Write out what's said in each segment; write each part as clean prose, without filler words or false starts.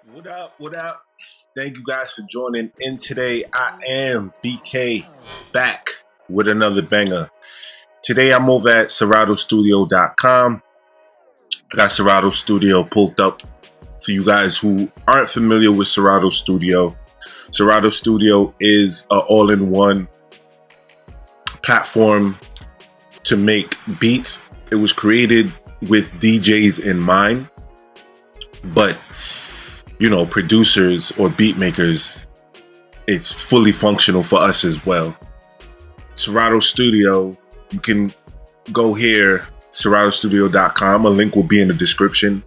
What up? What up? Thank you guys for joining in today. I am BK back with another banger. Today I'm over at SeratoStudio.com. I got Serato Studio pulled up for you guys who aren't familiar with Serato Studio. Serato Studio is an all-in-one platform to make beats. It was created with DJs in mind, but producers or beat makers, it's fully functional for us as well. Serato Studio, you can go here, SeratoStudio.com. A link will be in the description.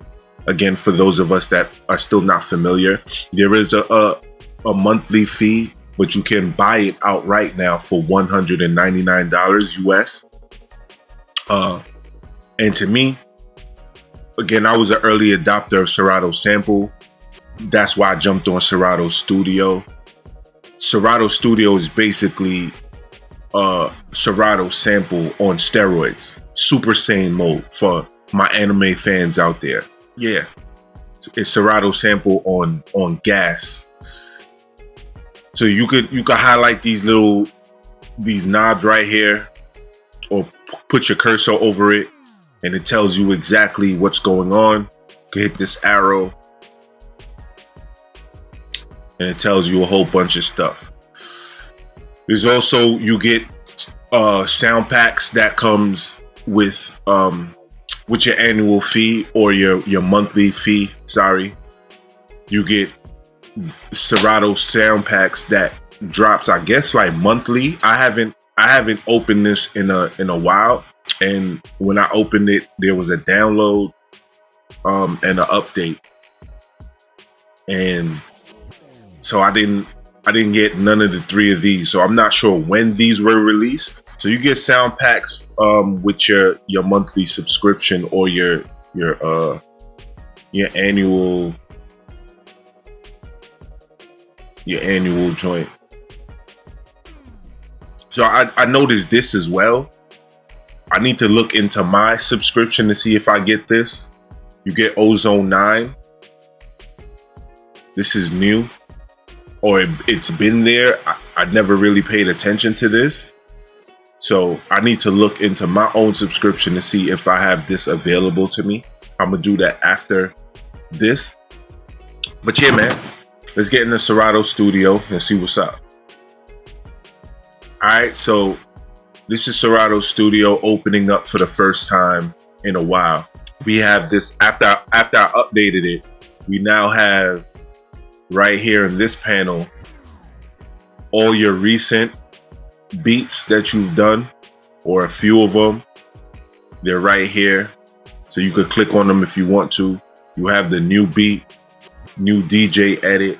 Again, for those of us that are still not familiar, there is a monthly fee, but you can buy it outright now for $199 US. And to me, again, I was an early adopter of Serato Sample. That's why I jumped on Serato Studio. Serato Studio is basically Serato Sample on steroids. Super Saiyan mode for my anime fans out there. Yeah, it's Serato Sample on gas. So you could highlight these knobs right here, or put your cursor over it, and it tells you exactly what's going on. You can hit this arrow, and it tells you a whole bunch of stuff. There's also, you get sound packs that comes with your annual fee or your monthly fee. Sorry, you get Serato sound packs that drops, I guess, like monthly. I haven't opened this in a while, and when I opened it, there was a download and an update, and so I didn't get none of the three of these. So I'm not sure when these were released. So you get sound packs with your monthly subscription or your annual joint. So I noticed this as well. I need to look into my subscription to see if I get this. You get Ozone 9. This is new, or it's been there. I never really paid attention to this. So I need to look into my own subscription to see if I have this available to me. I'm gonna do that after this. But yeah, man, let's get into Serato Studio and see what's up. All right, so this is Serato Studio opening up for the first time in a while. We have this, after I updated it, we now have right here in this panel all your recent beats that you've done, or a few of them. They're right here, so you could click on them if you want to. You have the new beat, new DJ edit,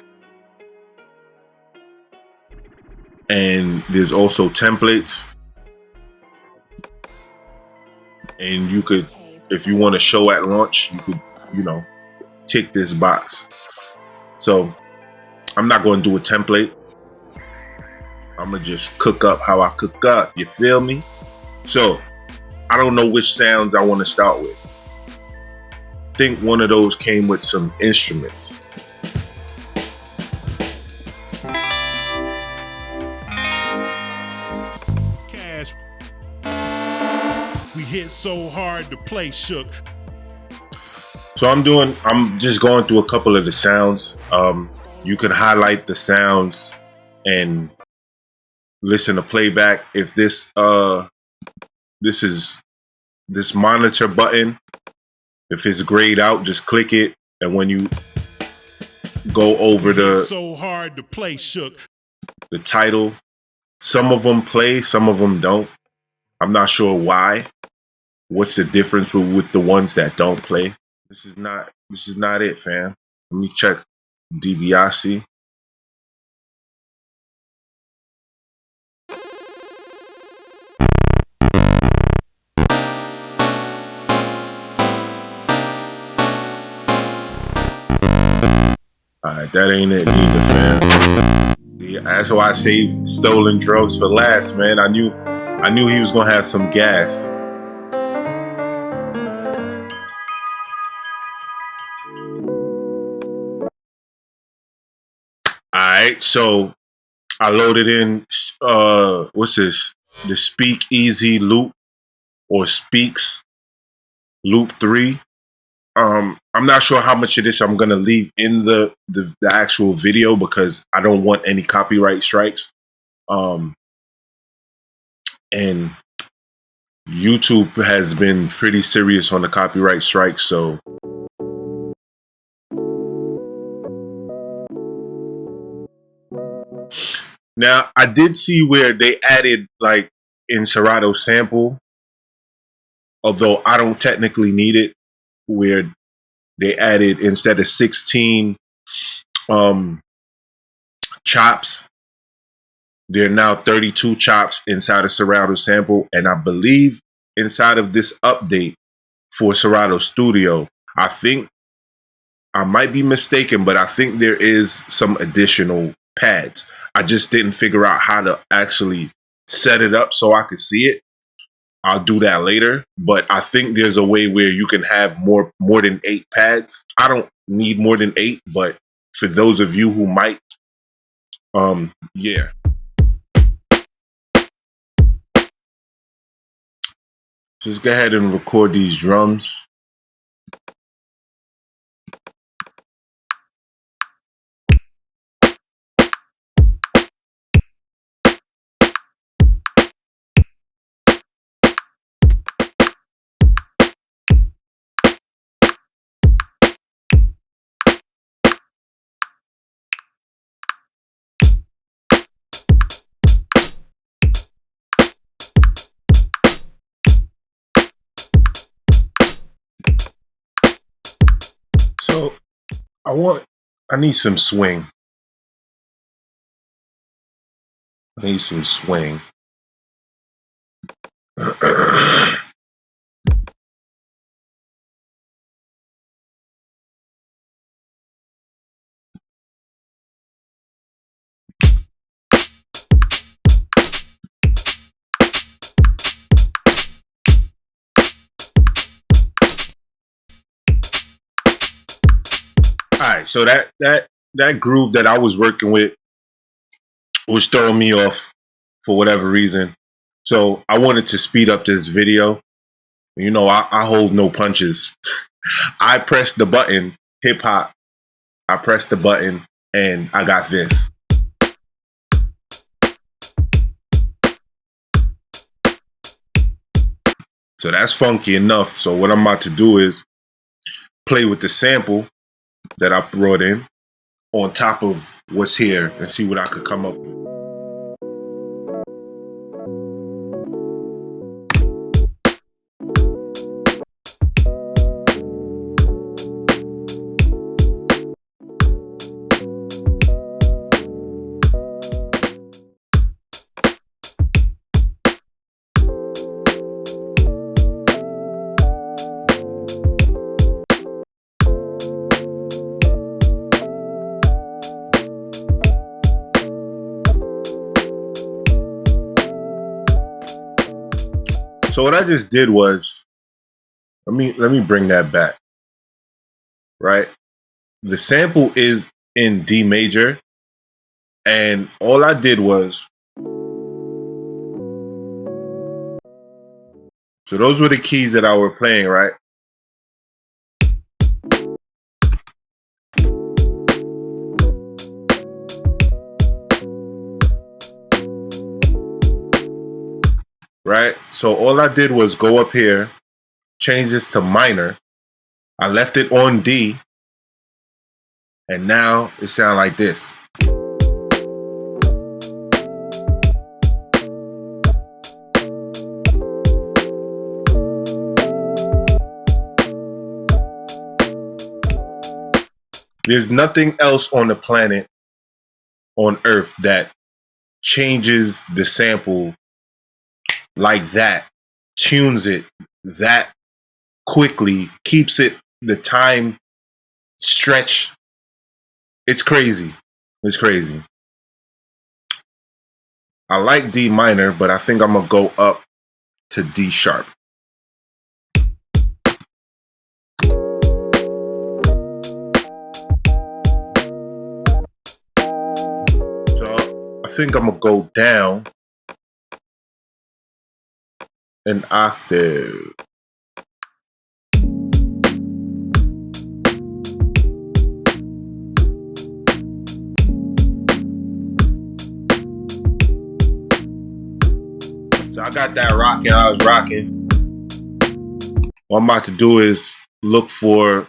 and there's also templates. And you could, if you want to show at launch, you could, tick this box. So I'm not going to do a template. I'm going to just cook up how I cook up. You feel me? So I don't know which sounds I want to start with. I think one of those came with some instruments. Cash. We hit so hard the place shook. So I'm just going through a couple of the sounds. You can highlight the sounds and listen to playback. If this monitor button, if it's grayed out, just click it, and when you go over so hard the place shook, the title, some of them play, some of them don't. I'm not sure why. What's the difference with the ones that don't play? This is not it, fam. Let me check DiBiase. Alright, that ain't it neither, fam. Yeah, that's why I saved Stolen Drums for last, man. I knew he was gonna have some gas. Alright, so I loaded in what's this? The SpeakEZ loop or Speaks loop 3. I'm not sure how much of this I'm gonna leave in the actual video because I don't want any copyright strikes. And YouTube has been pretty serious on the copyright strikes, so now I did see where they added like in Serato sample, although I don't technically need it, where they added instead of 16 chops, there are now 32 chops inside of Serato sample, and I believe inside of this update for Serato Studio, I think I might be mistaken, but I think there is some additional pads. I just didn't figure out how to actually set it up so I could see it. I'll do that later, but I think there's a way where you can have more than 8 pads. I don't need more than 8, but for those of you who might, yeah. Just go ahead and record these drums. So I need some swing. I need some swing. Alright, so that groove that I was working with was throwing me off for whatever reason. So I wanted to speed up this video. You know, I hold no punches. I pressed the button, hip hop. I pressed the button and I got this. So that's funky enough. So what I'm about to do is play with the sample that I brought in on top of what's here and see what I could come up with. So what I just did was, let me bring that back, right? The sample is in D major, and all I did was, so those were the keys that I were playing, right? Right? So all I did was go up here, change this to minor. I left it on D, and now it sounds like this. There's nothing else on the planet, on Earth, that changes the sample like that, tunes it that quickly, keeps it the time stretch. It's crazy. It's crazy. I like D minor, but I think I'm gonna go up to D sharp. think I'm gonna go down an octave. So I got that rocking, I was rocking. What I'm about to do is look for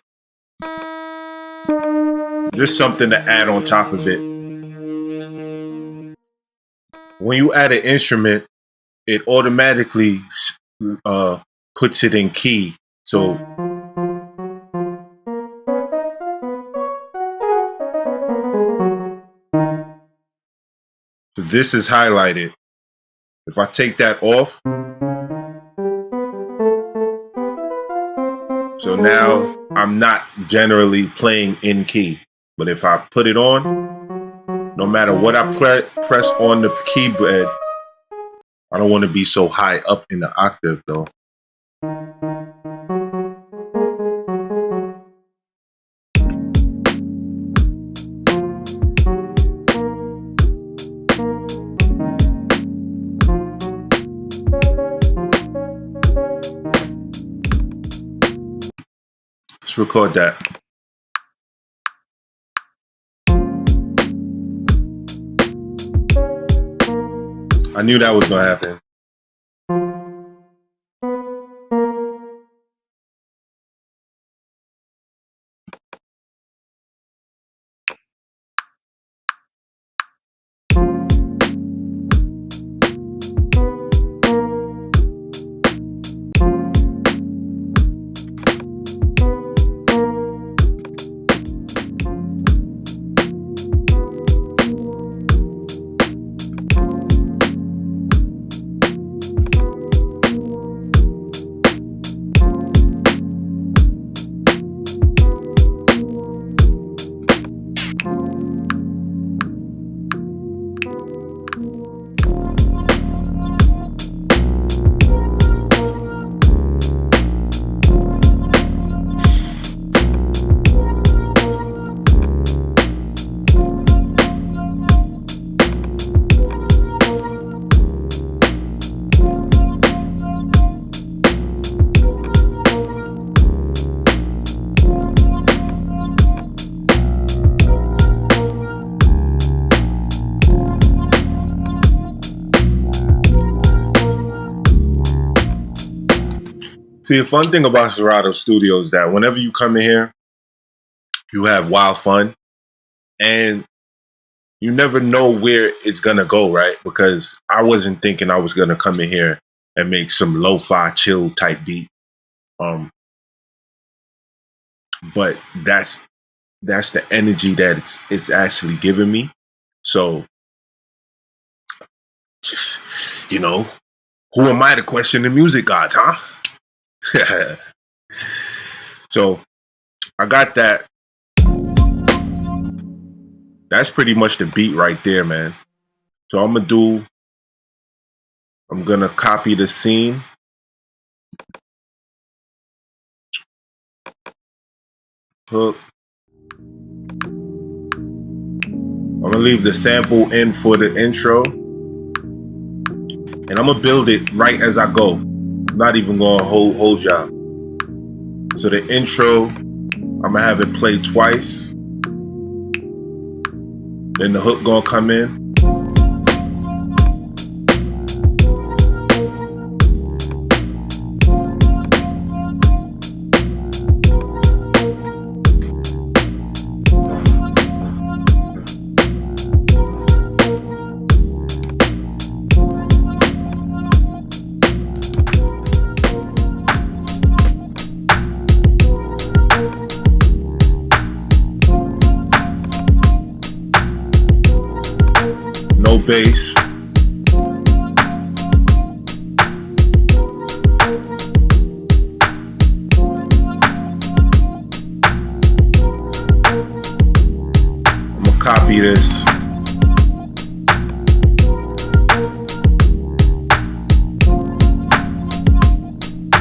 just something to add on top of it. When you add an instrument, it automatically puts it in key. So this is highlighted. If I take that off, so now I'm not generally playing in key. But if I put it on, no matter what I press on the keyboard, I don't want to be so high up in the octave though. Let's record that. I knew that was gonna happen. See, the fun thing about Serato Studio is that whenever you come in here, you have wild fun, and you never know where it's gonna go, right? Because I wasn't thinking I was gonna come in here and make some lo-fi chill type beat, but that's the energy that it's actually giving me. So, just, you know, who am I to question the music gods, huh? So I got that. That's pretty much the beat right there, man. So I'm gonna copy the scene. Hook. I'm gonna leave the sample in for the intro. And I'm gonna build it right as I go. Not even gonna hold y'all. So the intro, I'm gonna have it play twice. Then the hook gonna come in. No bass. I'm gonna copy this.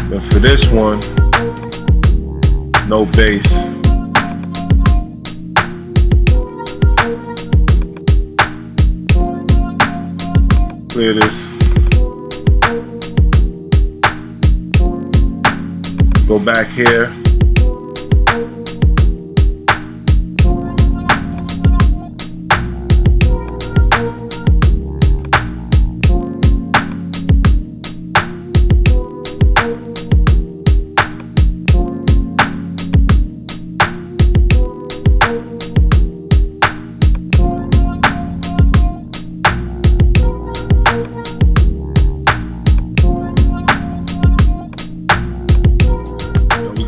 But for this one, no bass. Clear this. Go back here.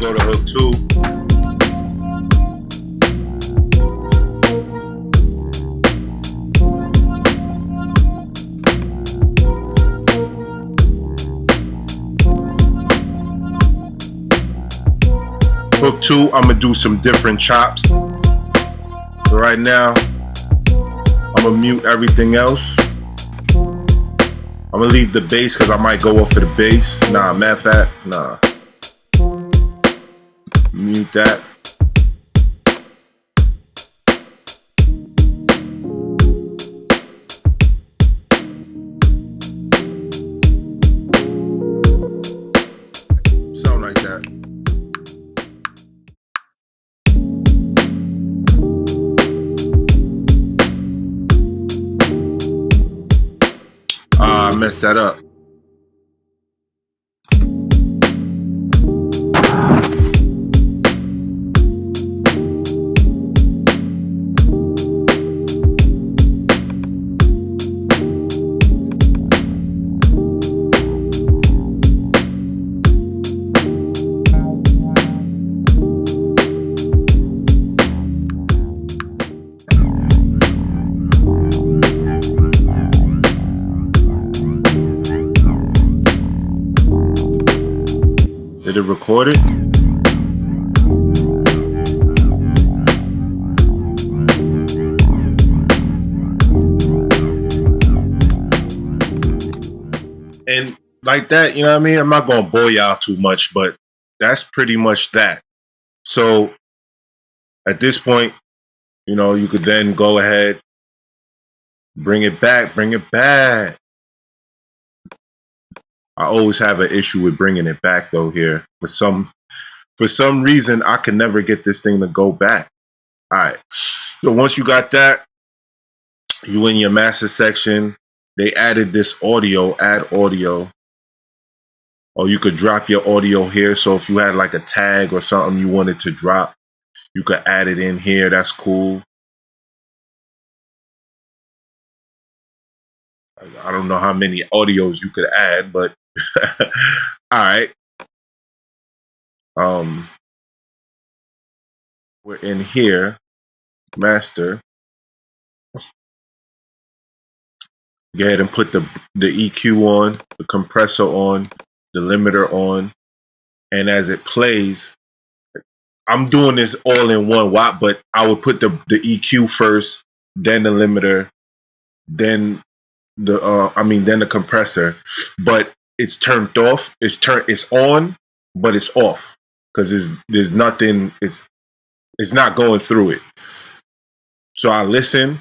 Go to hook 2. Hook 2, I'm gonna do some different chops. So right now, I'm gonna mute everything else. I'm gonna leave the bass because I might go off of the bass. Nah, matter of fact, nah. Mute that. Sound like that. I messed that up. Did it record it? And like that, you know what I mean? I'm not gonna bore y'all too much, but that's pretty much that. So at this point, you know, you could then go ahead, bring it back. I always have an issue with bringing it back though here. For some reason, I can never get this thing to go back. All right. So once you got that, you in your master section. They added this audio, add audio. Or you could drop your audio here. So if you had like a tag or something you wanted to drop, you could add it in here. That's cool. I don't know how many audios you could add, but all right. We're in here, master. Go ahead and put the EQ on, the compressor on, the limiter on, and as it plays, I'm doing this all in one watt, but I would put the EQ first, then the limiter, then the compressor, but it's turned off. It's on, but it's off because there's nothing. It's not going through it. So I listen.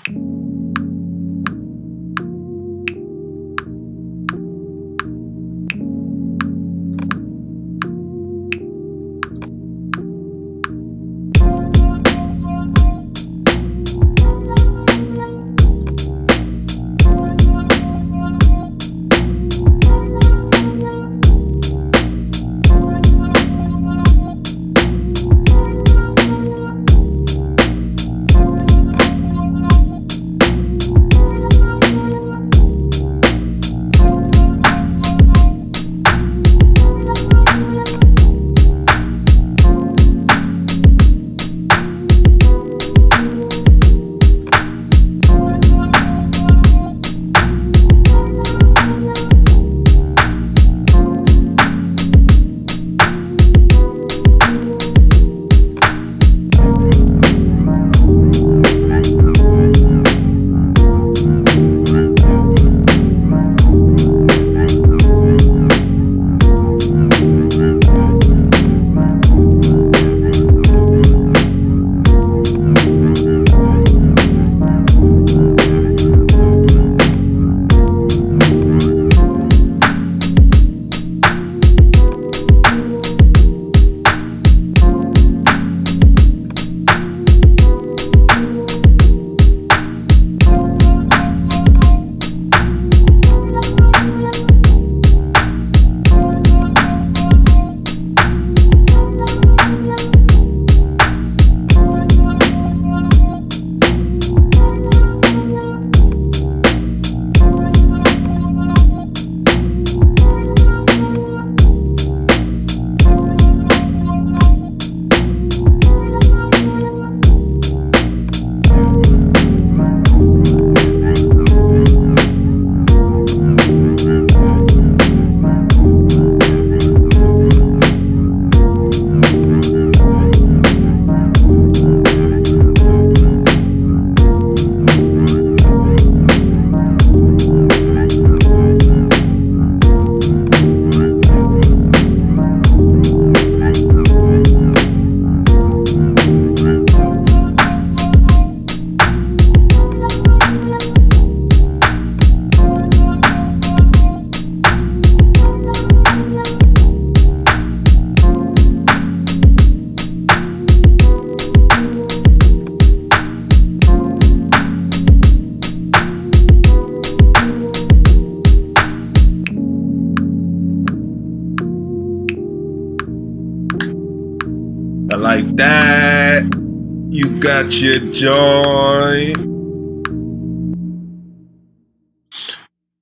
got your joint.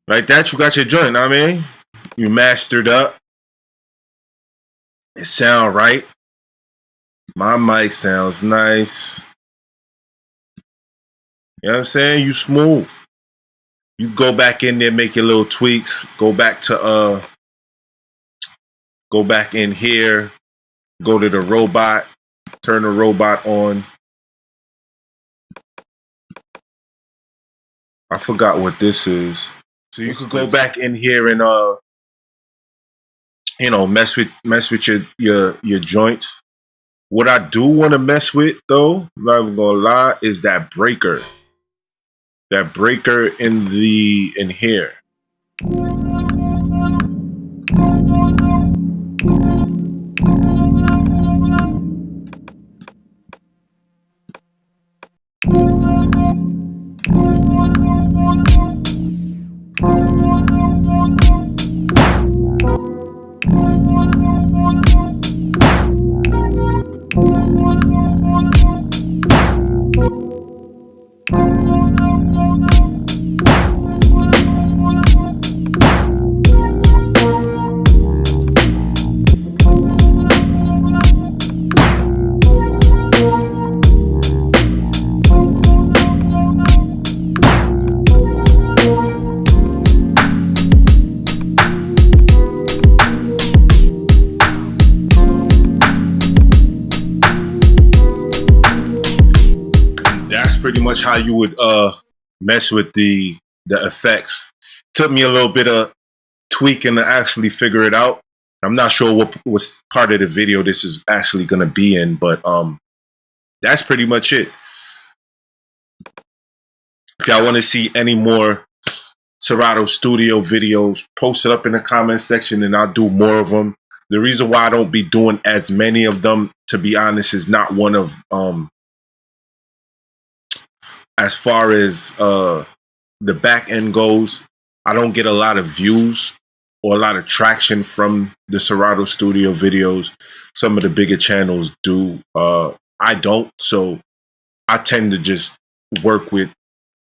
Like that, you got your joint, I mean? You mastered up. It sound right. My mic sounds nice. You know what I'm saying? You smooth. You go back in there, make your little tweaks. Go back in here. Go to the robot. Turn the robot on. I forgot what this is. So you could go back in here and you know, mess with your joints. What I do want to mess with though, I'm not even gonna lie, is that breaker. That breaker in here. Pretty much how you would mess with the effects. Took me a little bit of tweaking to actually figure it out. I'm not sure what was part of the video this is actually gonna be in, but that's pretty much it. If y'all want to see any more Serato Studio videos, post it up in the comment section and I'll do more of them. The reason why I don't be doing as many of them, to be honest, is not one of as far as the back end goes, I don't get a lot of views or a lot of traction from the Serato Studio videos. Some of the bigger channels do. I don't. So I tend to just work with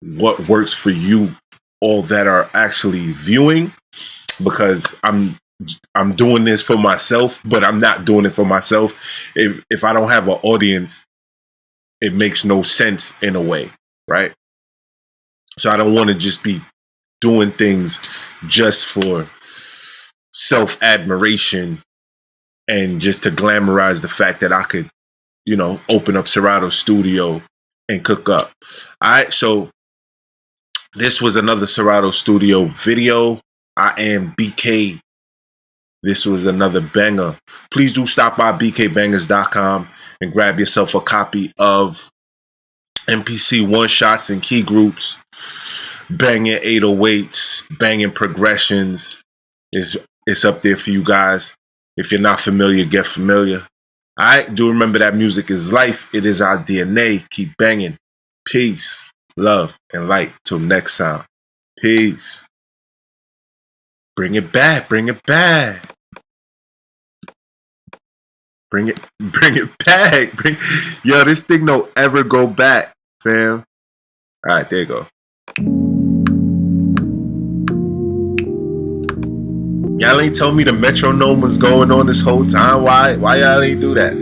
what works for you all that are actually viewing, because I'm doing this for myself, but I'm not doing it for myself. If I don't have an audience, it makes no sense in a way. Right? So I don't want to just be doing things just for self-admiration and just to glamorize the fact that I could, you know, open up Serato Studio and cook up. All right, so this was another Serato Studio video. I am BK. This was another banger. Please do stop by bkbangatv.com and grab yourself a copy of MPC one-shots and key groups, banging 808s, banging progressions. It's up there for you guys. If you're not familiar, get familiar. All right, do remember that music is life. It is our DNA. Keep banging. Peace, love, and light. Till next time. Peace. Bring it back. Bring it back. Bring it back. Yo, this thing don't ever go back, fam. All right, there you go. Y'all ain't told me the metronome was going on this whole time. Why y'all ain't do that?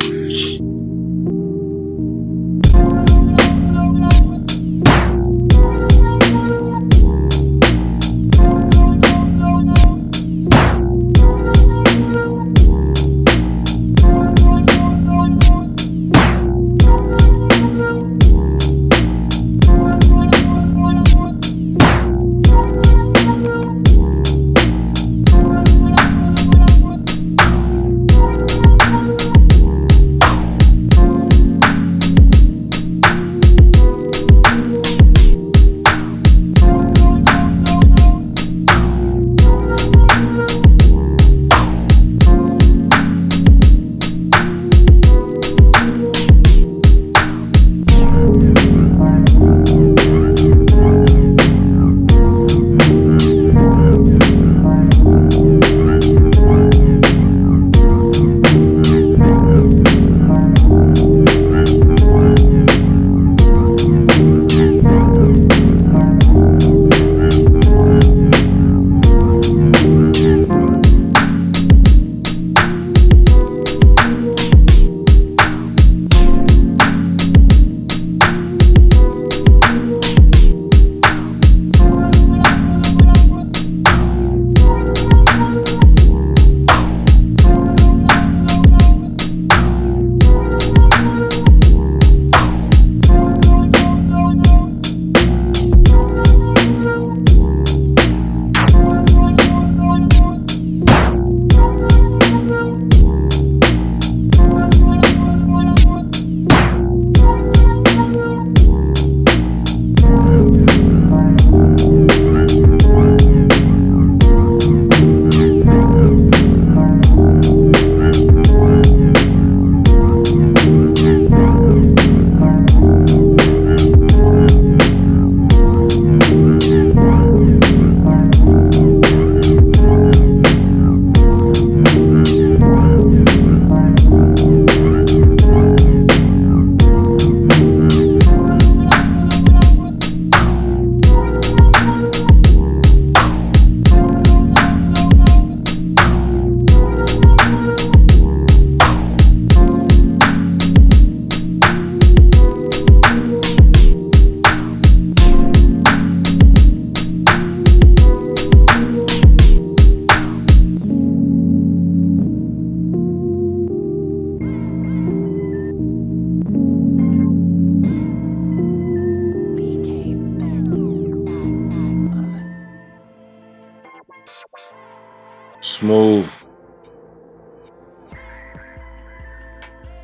Smooth.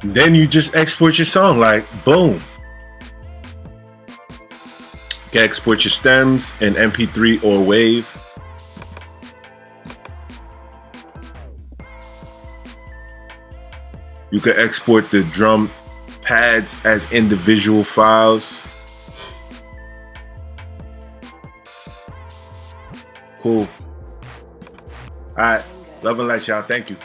Then you just export your song, like boom. You can export your stems in MP3 or WAV. You can export the drum pads as individual files. Cool. All right. Love and light, y'all. Thank you.